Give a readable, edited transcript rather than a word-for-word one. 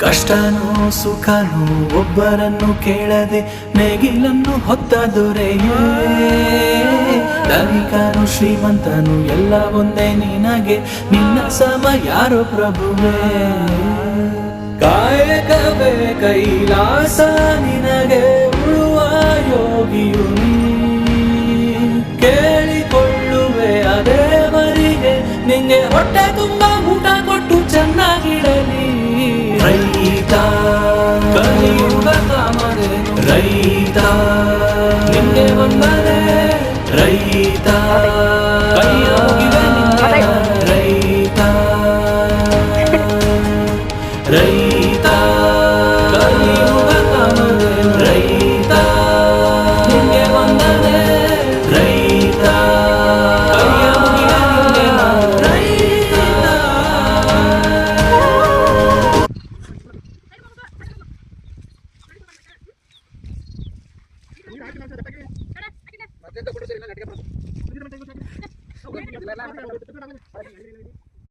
ಕಷ್ಟನೋ ಸುಖನೋ ಒಬ್ಬರನ್ನು ಕೇಳದೆ ನೇಗಿಲನ್ನು ಹೊತ್ತ ದೊರೆಯೇ. ಧನಿಕನು ಶ್ರೀಮಂತನು ಎಲ್ಲ ಒಂದೇ ನಿನಗೆ, ನಿನ್ನ ಸಮ ಯಾರೋ ಪ್ರಭುವೇ. ಕಾಯಕವೇ ಕೈಲಾಸ ನಿನಗೆ, ಉಳುವ ಯೋಗಿಯು ನೀ. ಕೇಳಿಕೊಳ್ಳುವೆ ಅದೇ ಮರಿಗೆ, ನಿಂಗೆ ಹೊಟ್ಟೆ ತುಂಬ ಊಟ ಕೊಟ್ಟು ಚೆನ್ನಾಗಿಡಲಿ. ರೈತ ಕಲಿಯುಗ ಕಾಮಧೇನು, ರೈತ ನಿಂಗೆ ವಂದನೆ. ರೈತ ಕೈಯ ಮುಗಿವೆ ನಿಂಗೆ, ರೈತ ರೈತ ಕಲಿಯುಗ ಕಾಮಧೇನು, ರೈತ ನಿಂಗೆ ವಂದನೆ. ರೈತ ಕೈಯ ಮುಗಿವೆ ನಿಂಗೆ, ರೈತ. ಮತ್ತೆ